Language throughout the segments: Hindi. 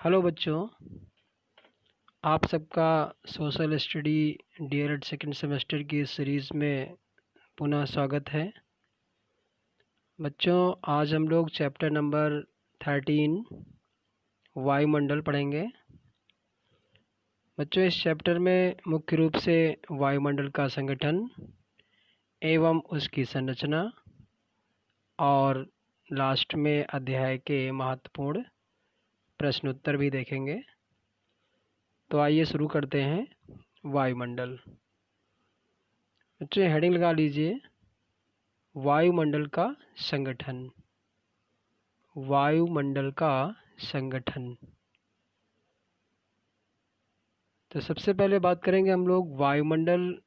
हेलो बच्चों, आप सबका social study DElEd second semester की इस सीरीज़ में पुनः स्वागत है। बच्चों, आज हम लोग चैप्टर नंबर 13 वायुमंडल पढ़ेंगे। बच्चों, इस चैप्टर में मुख्य रूप से वायुमंडल का संगठन एवं उसकी संरचना और लास्ट में अध्याय के महत्वपूर्ण प्रश्नोत्तर भी देखेंगे। तो आइए शुरू करते हैं। वायुमंडल। बच्चों, हेडिंग लगा लीजिए, वायुमंडल का संगठन। वायुमंडल का संगठन। तो सबसे पहले बात करेंगे हम लोग वायुमंडल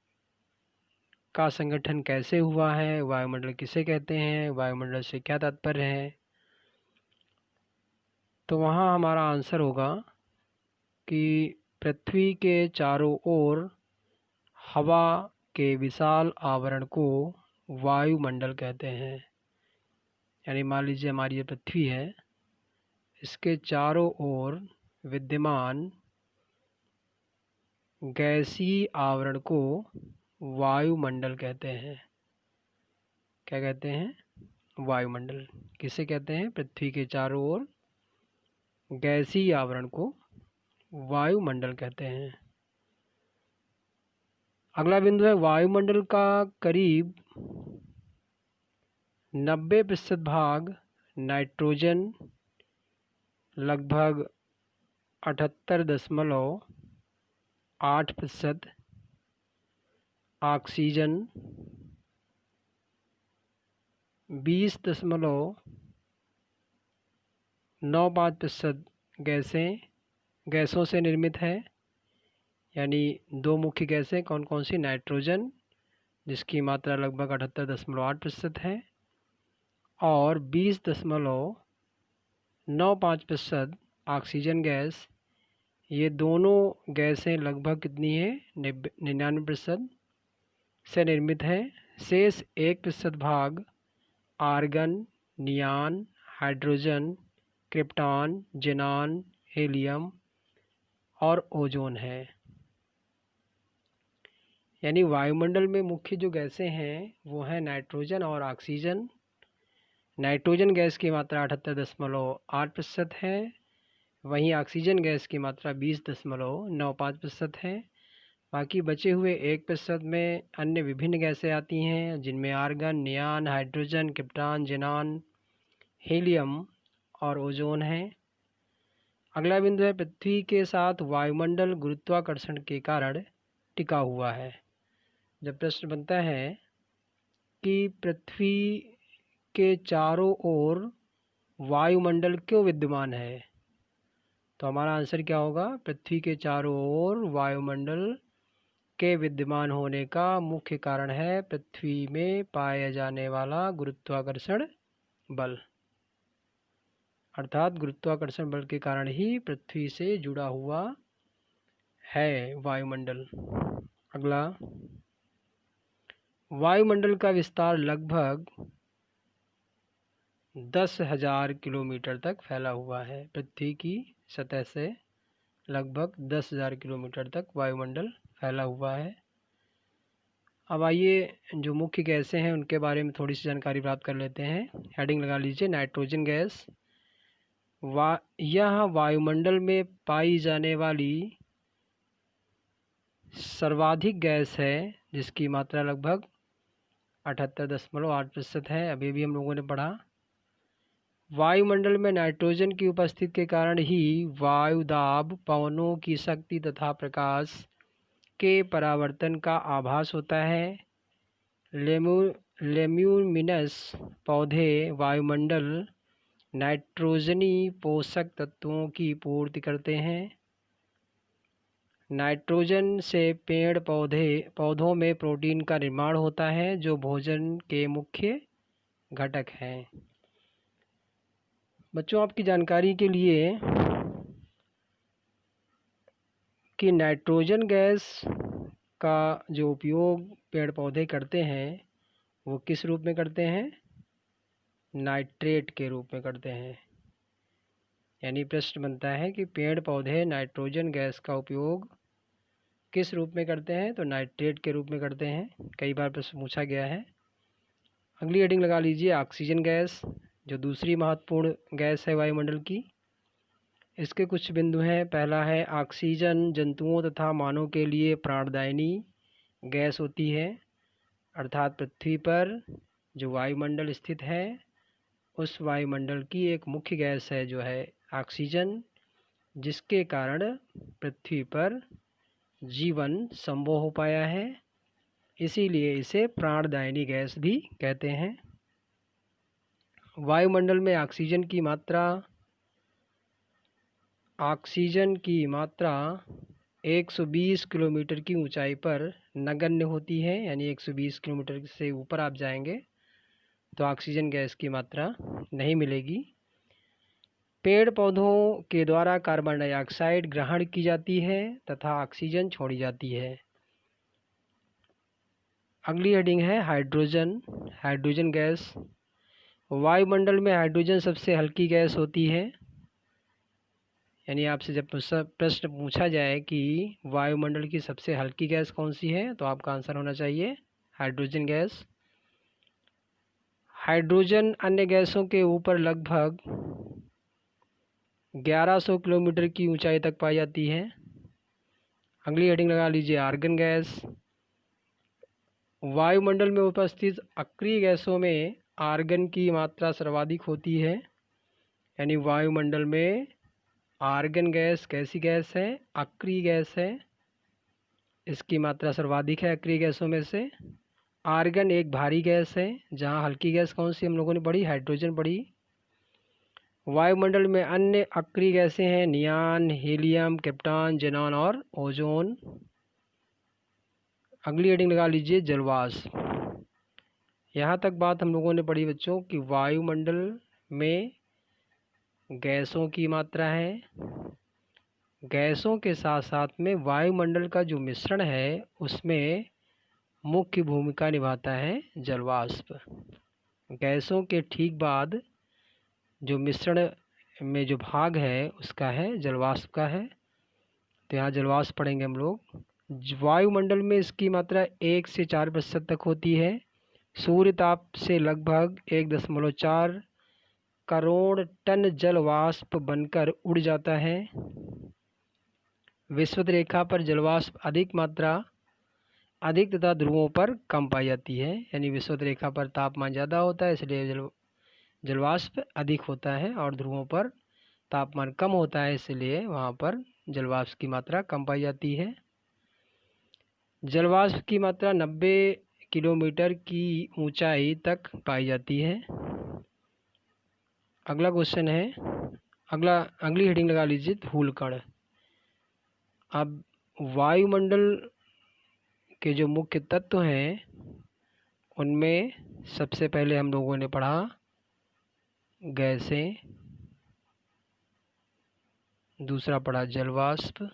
का संगठन कैसे हुआ है, वायुमंडल किसे कहते हैं, वायुमंडल से क्या तात्पर्य है। तो वहाँ हमारा आंसर होगा कि पृथ्वी के चारों ओर हवा के विशाल आवरण को वायुमंडल कहते हैं। यानी मान लीजिए हमारी ये पृथ्वी है, इसके चारों ओर विद्यमान गैसीय आवरण को वायुमंडल कहते हैं। क्या कहते हैं? वायुमंडल। किसे कहते हैं? पृथ्वी के चारों ओर गैसीय आवरण को वायुमंडल कहते हैं। अगला बिंदु है वायुमंडल का करीब 90% भाग नाइट्रोजन, लगभग 78.8% ऑक्सीजन, 20.95% गैसों से निर्मित है। यानी दो मुख्य गैसें कौन कौन सी? नाइट्रोजन, जिसकी मात्रा लगभग 78.8% है, और 20.95% ऑक्सीजन गैस। ये दोनों गैसें लगभग कितनी है? 99% से निर्मित है। शेष 1% भाग argon, neon, hydrogen, krypton, xenon, helium और ओजोन है। यानी वायुमंडल में मुख्य जो गैसें हैं वो हैं नाइट्रोजन और ऑक्सीजन। नाइट्रोजन गैस की मात्रा 78.8% है, वहीं ऑक्सीजन गैस की मात्रा 20.95% है। बाकी बचे हुए 1% में अन्य विभिन्न गैसें आती हैं, जिनमें argon, neon, hydrogen, krypton, xenon, helium और ओजोन है। अगला बिंदु है पृथ्वी के साथ वायुमंडल गुरुत्वाकर्षण के कारण टिका हुआ है। जब प्रश्न बनता है कि पृथ्वी के चारों ओर वायुमंडल क्यों विद्यमान है, तो हमारा आंसर क्या होगा? पृथ्वी के चारों ओर वायुमंडल के विद्यमान होने का मुख्य कारण है पृथ्वी में पाया जाने वाला गुरुत्वाकर्षण बल। अर्थात गुरुत्वाकर्षण बल के कारण ही पृथ्वी से जुड़ा हुआ है वायुमंडल। अगला, वायुमंडल का विस्तार लगभग 10,000 किलोमीटर तक फैला हुआ है। पृथ्वी की सतह से लगभग 10,000 किलोमीटर तक वायुमंडल फैला हुआ है। अब आइए जो मुख्य गैसें हैं उनके बारे में थोड़ी सी जानकारी प्राप्त कर लेते हैं। हेडिंग लगा लीजिए, नाइट्रोजन गैस। यह वायुमंडल में पाई जाने वाली सर्वाधिक गैस है, जिसकी मात्रा लगभग 78.8% है। अभी भी हम लोगों ने पढ़ा। वायुमंडल में नाइट्रोजन की उपस्थिति के कारण ही वायुदाब, पवनों की शक्ति तथा प्रकाश के परावर्तन का आभास होता है। लेम्यूमिनस पौधे वायुमंडल नाइट्रोजनी पोषक तत्वों की पूर्ति करते हैं। नाइट्रोजन से पेड़ पौधों में प्रोटीन का निर्माण होता है, जो भोजन के मुख्य घटक हैं। बच्चों, आपकी जानकारी के लिए कि नाइट्रोजन गैस का जो उपयोग पेड़ पौधे करते हैं वो किस रूप में करते हैं? नाइट्रेट के रूप में करते हैं। यानी प्रश्न बनता है कि पेड़ पौधे नाइट्रोजन गैस का उपयोग किस रूप में करते हैं, तो नाइट्रेट के रूप में करते हैं। कई बार प्रश्न पूछा गया है। अगली हेडिंग लगा लीजिए ऑक्सीजन गैस, जो दूसरी महत्वपूर्ण गैस है वायुमंडल की। इसके कुछ बिंदु हैं। पहला है ऑक्सीजन जंतुओं तथा मानव के लिए प्राणदायिनी गैस होती है, अर्थात पृथ्वी पर जो वायुमंडल स्थित है उस वायुमंडल की एक मुख्य गैस है जो है ऑक्सीजन, जिसके कारण पृथ्वी पर जीवन संभव हो पाया है, इसीलिए इसे प्राणदायिनी गैस भी कहते हैं। वायुमंडल में ऑक्सीजन की मात्रा 120 किलोमीटर की ऊंचाई पर नगण्य होती है, यानी 120 किलोमीटर से ऊपर आप जाएंगे तो ऑक्सीजन गैस की मात्रा नहीं मिलेगी। पेड़ पौधों के द्वारा कार्बन डाइऑक्साइड ग्रहण की जाती है तथा ऑक्सीजन छोड़ी जाती है। अगली हेडिंग है हाइड्रोजन गैस। वायुमंडल में हाइड्रोजन सबसे हल्की गैस होती है, यानी आपसे जब प्रश्न पूछा जाए कि वायुमंडल की सबसे हल्की गैस कौन सी है तो आपका आंसर होना चाहिए हाइड्रोजन गैस। हाइड्रोजन अन्य गैसों के ऊपर लगभग 1100 किलोमीटर की ऊंचाई तक पाई जाती है। अगली हेडिंग लगा लीजिए आर्गन गैस। वायुमंडल में उपस्थित अक्रिय गैसों में आर्गन की मात्रा सर्वाधिक होती है, यानी वायुमंडल में आर्गन गैस कैसी गैस है, अक्रिय गैस है, इसकी मात्रा सर्वाधिक है अक्रिय गैसों में से। आर्गन एक भारी गैस है, जहाँ हल्की गैस कौन सी हम लोगों ने पढ़ी, हाइड्रोजन पढ़ी। वायुमंडल में अन्य अक्रिय गैसें हैं नियान, हीलियम, क्रिप्टॉन, जेनॉन और ओजोन। अगली हेडिंग लगा लीजिए जलवाष्प। यहाँ तक बात हम लोगों ने पढ़ी बच्चों कि वायुमंडल में गैसों की मात्रा है, गैसों के साथ साथ में वायुमंडल का जो मिश्रण है उसमें मुख्य भूमिका निभाता है जलवाष्प। गैसों के ठीक बाद जो मिश्रण में जो भाग है उसका है जलवाष्प का है, तो यहाँ जलवाष्प पढ़ेंगे हम लोग। वायुमंडल में इसकी मात्रा 1 से 4% तक होती है। सूर्य ताप से लगभग 1.4 करोड़ टन जलवाष्प बनकर उड़ जाता है। विषुवत रेखा पर जलवाष्प अधिक तथा ध्रुवों पर कम पाई जाती है, यानी विषुवत रेखा पर तापमान ज़्यादा होता है इसलिए जलवाष्प अधिक होता है, और ध्रुवों पर तापमान कम होता है इसलिए वहाँ पर जलवाष्प की मात्रा कम पाई जाती है। जलवाष्प की मात्रा 90 किलोमीटर की ऊंचाई तक पाई जाती है। अगला क्वेश्चन है, अगली हेडिंग लगा लीजिए धूलकण। अब वायुमंडल के जो मुख्य तत्व हैं उनमें सबसे पहले हम लोगों ने पढ़ा गैसें, दूसरा पढ़ा जलवाष्प,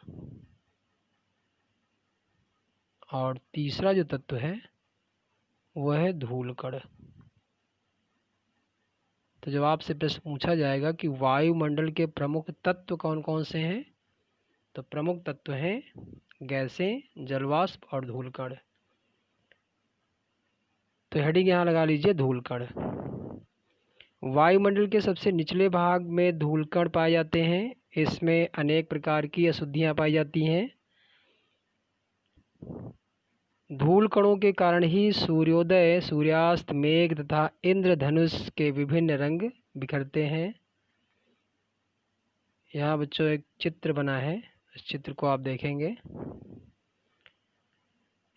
और तीसरा जो तत्व है वह है धूलकण। तो जब आपसे प्रश्न पूछा जाएगा कि वायुमंडल के प्रमुख तत्व कौन कौन से हैं, तो प्रमुख तत्व हैं गैसें, जलवाष्प और धूलकण। तो हेडिंग यहाँ लगा लीजिए धूलकण। वायुमंडल के सबसे निचले भाग में धूलकण पाए जाते हैं। इसमें अनेक प्रकार की अशुद्धियाँ पाई जाती हैं। धूलकणों के कारण ही सूर्योदय, सूर्यास्त, मेघ तथा इंद्रधनुष के विभिन्न रंग बिखरते हैं। यहाँ बच्चों एक चित्र बना है, इस चित्र को आप देखेंगे,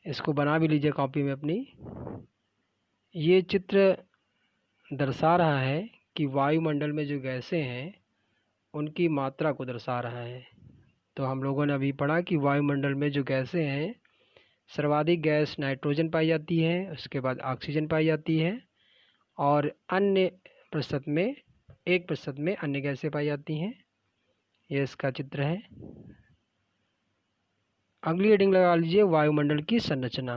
इसको बना भी लीजिए कॉपी में अपनी। ये चित्र दर्शा रहा है कि वायुमंडल में जो गैसें हैं उनकी मात्रा को दर्शा रहा है। तो हम लोगों ने अभी पढ़ा कि वायुमंडल में जो गैसें हैं सर्वाधिक गैस नाइट्रोजन पाई जाती है, उसके बाद ऑक्सीजन पाई जाती है, और अन्य प्रतिशत में 1% में अन्य गैसें पाई जाती हैं। ये इसका चित्र है। अगली हेडिंग लगा लीजिए वायुमंडल की संरचना।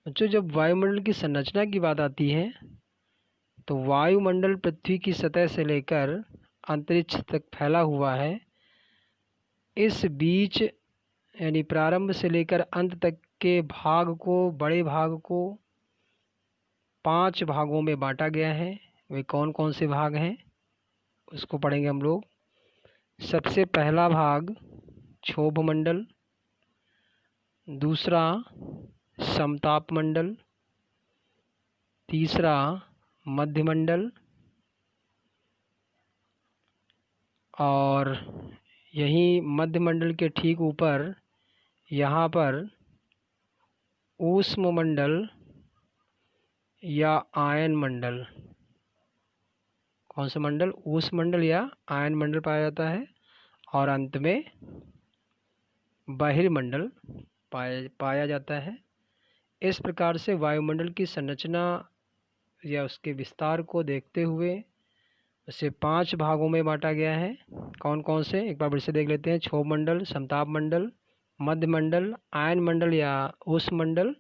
बच्चों जब वायुमंडल की संरचना की बात आती है तो वायुमंडल पृथ्वी की सतह से लेकर अंतरिक्ष तक फैला हुआ है। इस बीच यानी प्रारंभ से लेकर अंत तक के भाग को, बड़े भाग को 5 भागों में बांटा गया है। वे कौन कौन से भाग हैं उसको पढ़ेंगे हम लोग। सबसे पहला भाग क्षोभ मंडल, दूसरा समताप मंडल, तीसरा मध्यमंडल, और यही मध्यमंडल के ठीक ऊपर यहाँ पर ऊष्म मंडल या आयन मंडल, कौन सा मंडल, ऊष्म मंडल या आयन मंडल पाया जाता है। और अंत में बहिर्मंडल पाया जाता है। इस प्रकार से वायुमंडल की संरचना या उसके विस्तार को देखते हुए उसे 5 भागों में बांटा गया है। कौन कौन से, एक बार फिर से देख लेते हैं। क्षोभ मंडल, समताप मंडल, मध्यमंडल, आयन मंडल या ऊष्म मंडल,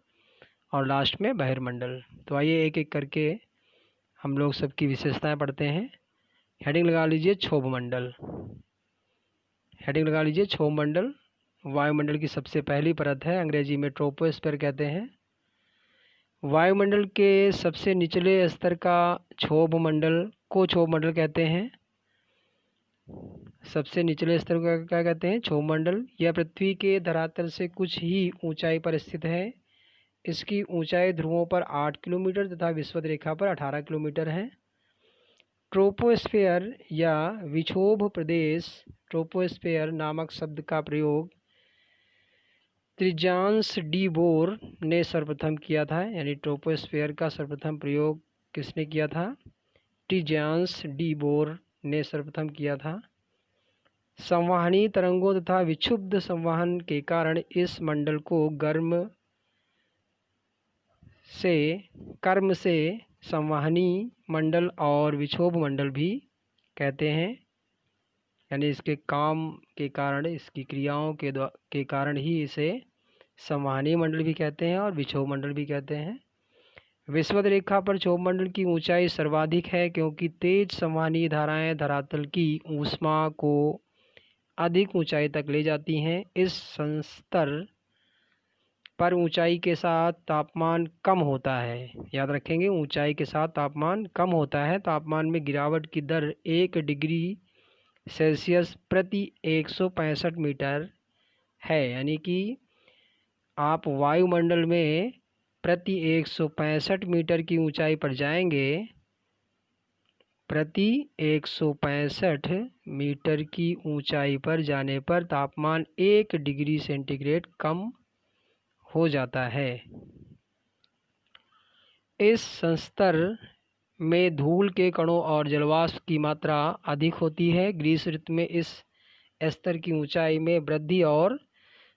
और लास्ट में बहिर्मंडल। तो आइए एक एक करके हम लोग सबकी विशेषताएं पढ़ते हैं। हेडिंग लगा लीजिए क्षोभ मंडल। हेडिंग लगा लीजिए क्षोभ मंडल वायुमंडल की सबसे पहली परत है, अंग्रेजी में ट्रोपोस्फीयर कहते हैं। वायुमंडल के सबसे निचले स्तर का क्षोभ मंडल को क्षोभ मंडल कहते हैं। सबसे निचले स्तर को क्या कहते हैं, क्षोभ मंडल। यह पृथ्वी के धरातल से कुछ ही ऊंचाई पर स्थित है। इसकी ऊंचाई ध्रुवों पर 8 किलोमीटर तथा विषुवत रेखा पर 18 किलोमीटर है। ट्रोपोस्फीयर या विक्षोभ प्रदेश, ट्रोपोस्फीयर नामक शब्द का प्रयोग त्रिजांस डी बोर ने सर्वप्रथम किया था। यानी ट्रोपोस्फीयर का सर्वप्रथम प्रयोग किसने किया था, त्रिजांस डी बोर ने सर्वप्रथम किया था। संवहनी तरंगों तथा विक्षुब्ध संवहन के कारण इस मंडल को कर्म से संवहनी मंडल और विक्षोभ मंडल भी कहते हैं। यानी इसके काम के कारण, इसकी क्रियाओं के कारण ही इसे संवहनी मंडल भी कहते हैं और विक्षोभ मंडल भी कहते हैं। विषुवत रेखा पर क्षोभ मंडल की ऊंचाई सर्वाधिक है, क्योंकि तेज संवहनी धाराएं धरातल की ऊष्मा को अधिक ऊंचाई तक ले जाती हैं। इस संस्तर पर ऊंचाई के साथ तापमान कम होता है। याद रखेंगे, ऊंचाई के साथ तापमान कम होता है। तापमान में गिरावट की दर 1 डिग्री सेल्सियस प्रति 165 मीटर है। यानी कि आप वायुमंडल में प्रति 165 मीटर की ऊंचाई पर जाएंगे, प्रति 165 मीटर की ऊंचाई पर जाने पर तापमान 1 डिग्री सेंटीग्रेड कम हो जाता है। इस संस्तर में धूल के कणों और जलवाष्प की मात्रा अधिक होती है। ग्रीष्म ऋतु में इस स्तर की ऊंचाई में वृद्धि और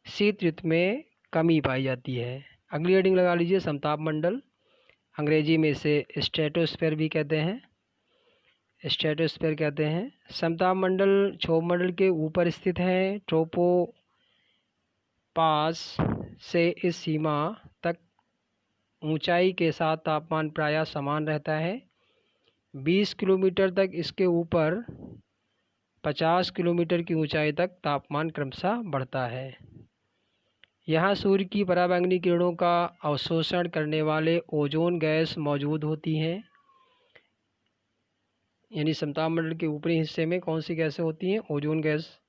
शीत ऋतु में कमी पाई जाती है। अगली हेडिंग लगा लीजिए समताप मंडल, अंग्रेजी में इसे स्ट्रेटोस्फीयर भी कहते हैं, स्ट्रेटोस्फीयर कहते हैं। समताप मंडल क्षोभ मंडल के ऊपर स्थित है। ट्रोपोपास से इस सीमा तक ऊंचाई के साथ तापमान प्रायः समान रहता है। 20 किलोमीटर तक इसके ऊपर 50 किलोमीटर की ऊंचाई तक तापमान क्रमशः बढ़ता है। यहाँ सूर्य की पराबैंगनी किरणों का अवशोषण करने वाले ओजोन गैस मौजूद होती हैं। यानी समताप मंडल के ऊपरी हिस्से में कौन सी गैसें होती हैं, ओजोन गैस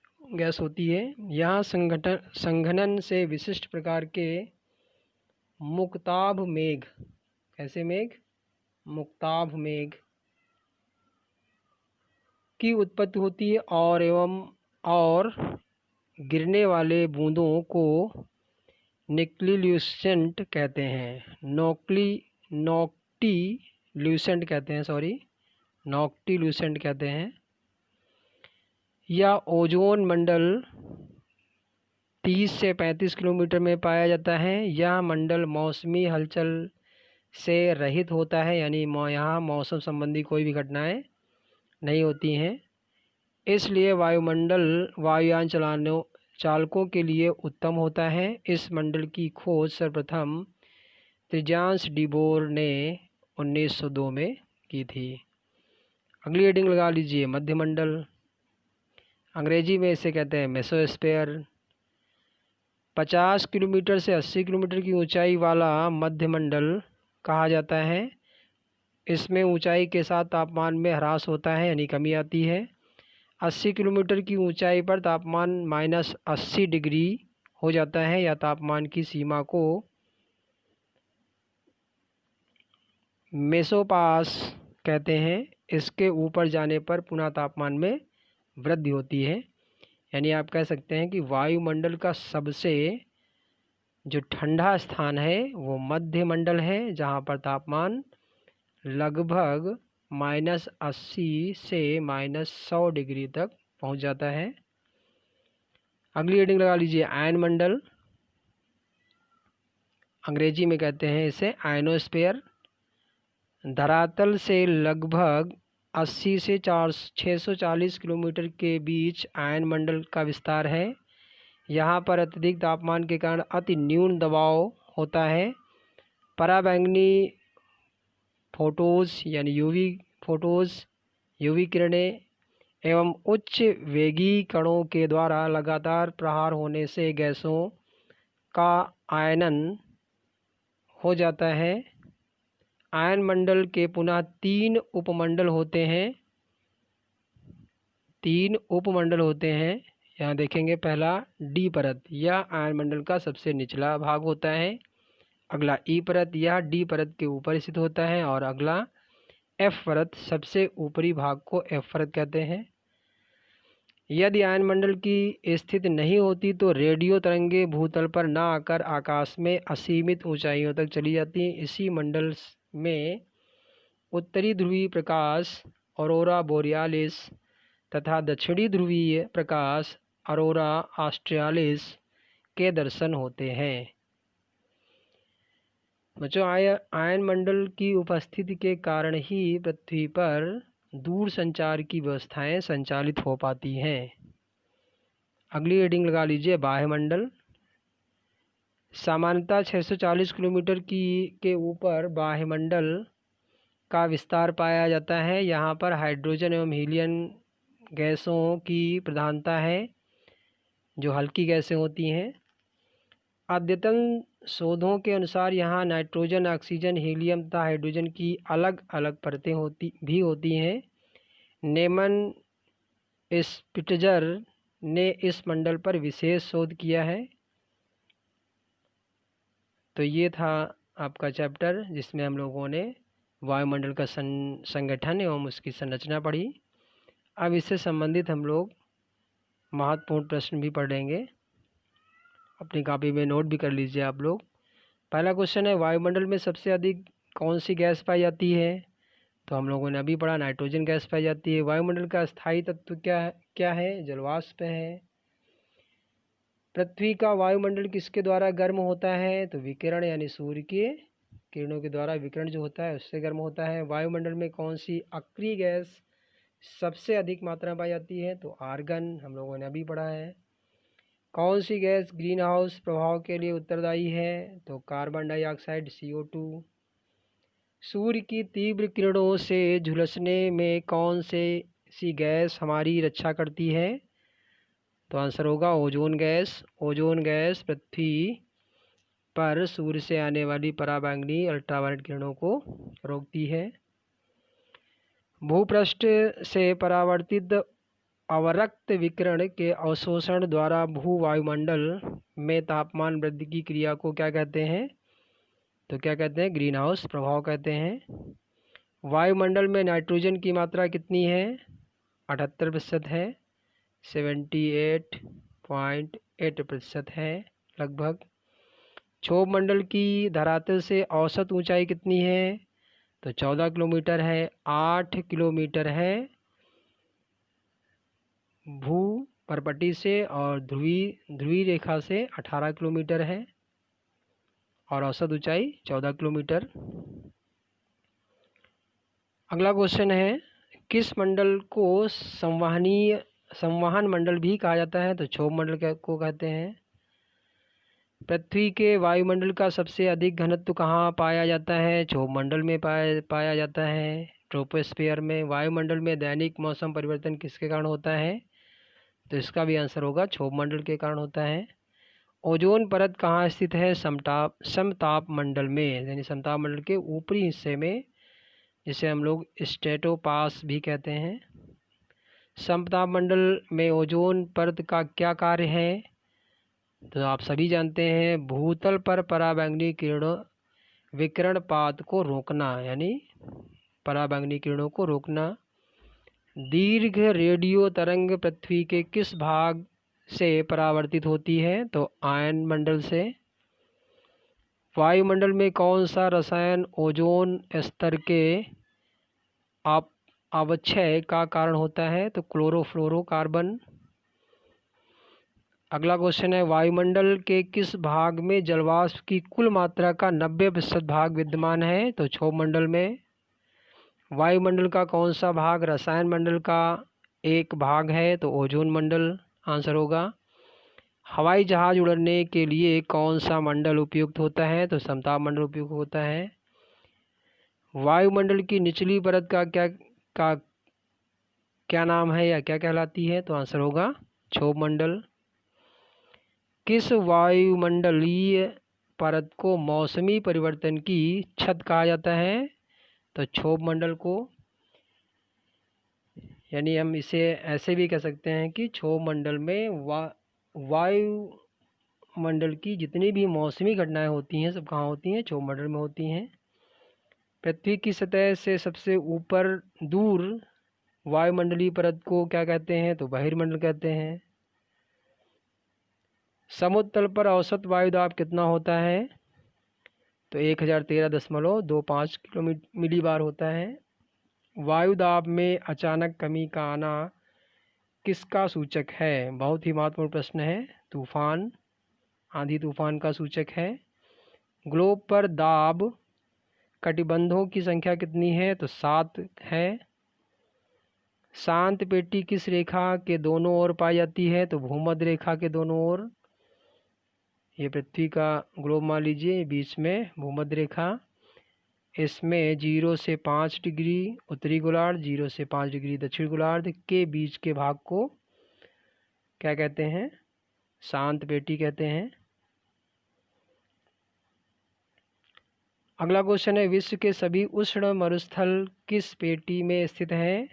होती है। यहाँ संघनन से विशिष्ट प्रकार के मुक्ताभ मेघ, कैसे मेघ, मुक्ताभ मेघ की उत्पत्ति होती है और गिरने वाले बूंदों को निक्टिल्यूसेंट कहते हैं, नॉक्टिल्यूसेंट कहते हैं। यह ओजोन मंडल 30 से 35 किलोमीटर में पाया जाता है। यह मंडल मौसमी हलचल से रहित होता है, यानी यहाँ मौसम संबंधी कोई भी घटनाएं नहीं होती हैं। इसलिए वायुयान चालकों के लिए उत्तम होता है। इस मंडल की खोज सर्वप्रथम त्रिजांस डी बोर ने 1902 में की थी। अगली हेडिंग लगा लीजिए मध्यमंडल, अंग्रेजी में इसे कहते हैं मेसोस्फीयर। 50 किलोमीटर से 80 किलोमीटर की ऊंचाई वाला मध्यमंडल कहा जाता है। इसमें ऊंचाई के साथ तापमान में ह्रास होता है यानी कमी आती है। 80 किलोमीटर की ऊंचाई पर तापमान -80 डिग्री हो जाता है या तापमान की सीमा को मेसोपास कहते हैं। इसके ऊपर जाने पर पुनः तापमान में वृद्धि होती है। यानी आप कह सकते हैं कि वायुमंडल का सबसे जो ठंडा स्थान है वो मध्यमंडल है, जहाँ पर तापमान लगभग -80 से -100 डिग्री तक पहुँच जाता है। अगली हेडिंग लगा लीजिए आयनमंडल, अंग्रेजी में कहते हैं इसे आयनोस्फीयर। धरातल से लगभग 80 से 640 किलोमीटर के बीच आयनमंडल का विस्तार है। यहाँ पर अत्यधिक तापमान के कारण अति न्यून दबाव होता है। पराबैंगनी फोटोज यानी यूवी किरणें एवं उच्च वेगी कणों के द्वारा लगातार प्रहार होने से गैसों का आयनन हो जाता है। आयनमंडल के पुनः 3 उपमंडल होते हैं। 3 उपमंडल होते हैं, यहाँ देखेंगे। पहला डी परत, यह आयनमंडल का सबसे निचला भाग होता है। अगला ई परत, यह डी परत के ऊपर स्थित होता है। और अगला एफ परत, सबसे ऊपरी भाग को एफ परत कहते हैं। यदि आयनमंडल की स्थिति नहीं होती तो रेडियो तरंगे भूतल पर न आकर आकाश में असीमित ऊंचाइयों तक चली जाती। इसी मंडल में उत्तरी ध्रुवीय प्रकाश ऑरोरा बोरियालिस तथा दक्षिणी ध्रुवीय प्रकाश ऑरोरा ऑस्ट्रेलिस के दर्शन होते हैं। बच्चों, आयनमंडल की उपस्थिति के कारण ही पृथ्वी पर दूर संचार की व्यवस्थाएं संचालित हो पाती हैं। अगली हेडिंग लगा लीजिए बाह्यमंडल। सामान्यतः 640 किलोमीटर के ऊपर बाह्यमंडल का विस्तार पाया जाता है। यहाँ पर हाइड्रोजन एवं हीलियम गैसों की प्रधानता है, जो हल्की गैसें होती हैं। अद्यतन शोधों के अनुसार यहाँ नाइट्रोजन, ऑक्सीजन, हीलियम तथा हाइड्रोजन की अलग अलग परतें होती हैं। नेमन स्पिट्जर ने इस मंडल पर विशेष शोध किया है। तो ये था आपका चैप्टर, जिसमें हम लोगों ने वायुमंडल का संगठन एवं उसकी संरचना पढ़ी। अब इससे संबंधित हम लोग महत्वपूर्ण प्रश्न भी पढ़ेंगे। अपनी कॉपी में नोट भी कर लीजिए आप लोग। पहला क्वेश्चन है, वायुमंडल में सबसे अधिक कौन सी गैस पाई जाती है? तो हम लोगों ने अभी पढ़ा, नाइट्रोजन गैस पाई जाती है। वायुमंडल का स्थायी तत्व क्या है? जलवाष्प है। पृथ्वी का वायुमंडल किसके द्वारा गर्म होता है? तो विकिरण यानी सूर्य के किरणों के द्वारा विकिरण जो होता है उससे गर्म होता है। वायुमंडल में कौन सी अक्रिय गैस सबसे अधिक मात्रा में पाई जाती है? तो आर्गन, हम लोगों ने अभी पढ़ा है। कौन सी गैस ग्रीन हाउस प्रभाव के लिए उत्तरदायी है? तो कार्बन डाइऑक्साइड CO2। सूर्य की तीव्र किरणों से झुलसने में कौन सी गैस हमारी रक्षा करती है? तो आंसर होगा ओजोन गैस। ओजोन गैस पृथ्वी पर सूर्य से आने वाली पराबैंगनी अल्ट्रावायलेट किरणों को रोकती है। भूपृष्ठ से परावर्तित अवरक्त विकिरण के अवशोषण द्वारा भू वायुमंडल में तापमान वृद्धि की क्रिया को क्या कहते हैं? तो क्या कहते हैं? ग्रीन हाउस प्रभाव कहते हैं। वायुमंडल में नाइट्रोजन की मात्रा कितनी है? 78% है। 78.8% है लगभग। क्षोभ मंडल की धरातल से औसत ऊंचाई कितनी है? तो 14 किलोमीटर है। 8 किलोमीटर है भू परपटी से, और ध्रुवीय रेखा से 18 किलोमीटर है, और औसत ऊंचाई 14 किलोमीटर। अगला क्वेश्चन है, किस मंडल को संवहन मंडल भी कहा जाता है? तो क्षोभ मंडल को कहते हैं। पृथ्वी के वायुमंडल का सबसे अधिक घनत्व कहाँ पाया जाता है? क्षोभ मंडल में पाया जाता है। ट्रोपोस्फीयर में। वायुमंडल में दैनिक मौसम परिवर्तन किसके कारण होता है? तो इसका भी आंसर होगा क्षोभ मंडल के कारण होता है। ओजोन परत कहाँ स्थित है? समताप मंडल में, यानी समताप मंडल के ऊपरी हिस्से में, जिसे हम लोग स्ट्रेटोपास भी कहते हैं। समताप मंडल में ओजोन परत का क्या कार्य है? तो आप सभी जानते हैं, भूतल पर पराबैंगनी किरणों विकिरणपात को रोकना, यानी पराबैंगनी किरणों को रोकना। दीर्घ रेडियो तरंग पृथ्वी के किस भाग से परावर्तित होती है? तो आयन मंडल से। वायुमंडल में कौन सा रसायन ओजोन स्तर के अवक्षय का कारण होता है? तो क्लोरोफ्लोरोकार्बन। अगला क्वेश्चन है, वायुमंडल के किस भाग में जलवाष्प की कुल मात्रा का 90% भाग विद्यमान है? तो क्षोभ मंडल में। वायुमंडल का कौन सा भाग रसायन मंडल का एक भाग है? तो ओजोन मंडल आंसर होगा। हवाई जहाज उड़ने के लिए कौन सा मंडल उपयुक्त होता है? तो समताप मंडल उपयुक्त होता है। वायुमंडल की निचली परत का क्या नाम है या क्या कहलाती है? तो आंसर होगा क्षोभ मंडल। किस वायुमंडलीय परत को मौसमी परिवर्तन की छत कहा जाता है? तो क्षोभ मंडल को। यानी हम इसे ऐसे भी कह सकते हैं कि क्षोभ मंडल में वायुमंडल की जितनी भी मौसमी घटनाएं होती हैं सब कहाँ होती हैं? क्षोभ मंडल में होती हैं। पृथ्वी की सतह से सबसे ऊपर दूर वायुमंडलीय परत को क्या कहते हैं? तो बहिर्मंडल कहते हैं। समुद्र तल पर औसत वायुदाब कितना होता है? तो 1013.25 मिलीबार होता है। वायुदाब में अचानक कमी का आना किसका सूचक है? बहुत ही महत्वपूर्ण प्रश्न है। तूफान, आंधी तूफान का सूचक है। ग्लोब पर दाब कटिबंधों की संख्या कितनी है? तो 7 है। शांत पेटी किस रेखा के दोनों ओर पाई जाती है? तो भूमध्य रेखा के दोनों ओर। ये पृथ्वी का ग्लोब मान लीजिए, बीच में भूमध्य रेखा। इसमें 0 से 5 डिग्री उत्तरी गोलार्ध, 0 से 5 डिग्री दक्षिण गोलार्ध के बीच के भाग को क्या कहते हैं? शांत पेटी कहते हैं। अगला क्वेश्चन है, विश्व के सभी उष्ण मरुस्थल किस पेटी में स्थित हैं?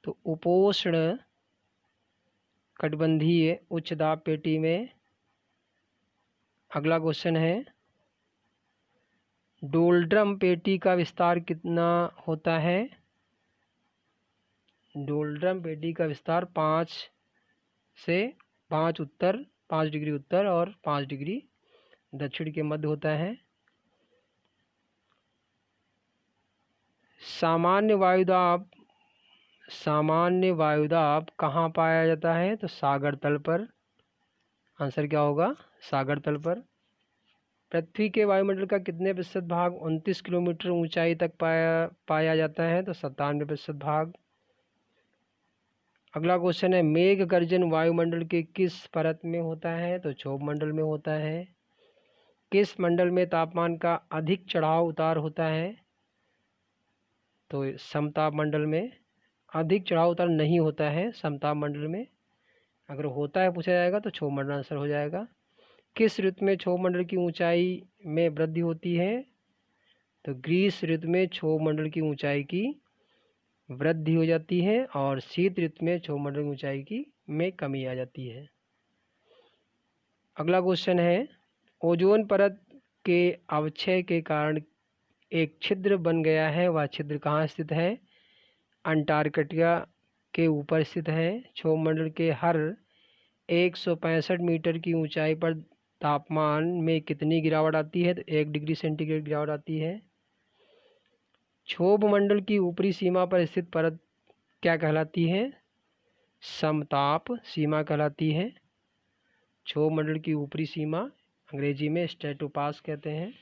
तो उपोष्ण कटिबंधीय उच्च दाब पेटी में। अगला क्वेश्चन है, डोल्ड्रम पेटी का विस्तार कितना होता है? डोल्ड्रम पेटी का विस्तार 5 से 5 डिग्री उत्तर और 5 डिग्री दक्षिण के मध्य होता है। सामान्य वायुदाब कहाँ पाया जाता है? तो सागर तल पर। आंसर क्या होगा? सागर तल पर। पृथ्वी के वायुमंडल का कितने प्रतिशत भाग 29 किलोमीटर ऊंचाई तक पाया जाता है? तो 97% भाग। अगला क्वेश्चन है, मेघ गर्जन वायुमंडल के किस परत में होता है? तो क्षोभ मंडल में होता है। किस मंडल में तापमान का अधिक चढ़ाव उतार होता है? तो समताप मंडल में। अधिक चढ़ाव उतार नहीं होता है समताप मंडल में। अगर होता है पूछा जाएगा तो क्षोभ मंडल आंसर हो जाएगा। किस ऋतु में क्षोभ मंडल की ऊंचाई में वृद्धि होती है? तो ग्रीष्म ऋतु में क्षोभ मंडल की ऊंचाई की वृद्धि हो जाती है और शीत ऋतु में क्षोभ मंडल की ऊंचाई में कमी आ जाती है। अगला क्वेश्चन है, ओजोन परत के अवक्षय के कारण एक छिद्र बन गया है, वह छिद्र कहाँ स्थित है? अंटार्कटिका के ऊपर स्थित है। क्षोभ मंडल के हर 165 मीटर की ऊंचाई पर तापमान में कितनी गिरावट आती है? तो 1 डिग्री सेंटीग्रेड गिरावट आती है। क्षोभ मंडल की ऊपरी सीमा पर स्थित परत क्या कहलाती है? समताप सीमा कहलाती है। क्षोभ मंडल की ऊपरी सीमा अंग्रेजी में स्ट्रेटोपास कहते हैं।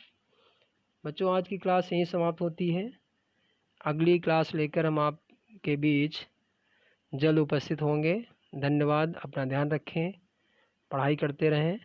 बच्चों, आज की क्लास यहीं समाप्त होती है। अगली क्लास लेकर हम आपके बीच जल्द उपस्थित होंगे। धन्यवाद। अपना ध्यान रखें, पढ़ाई करते रहें।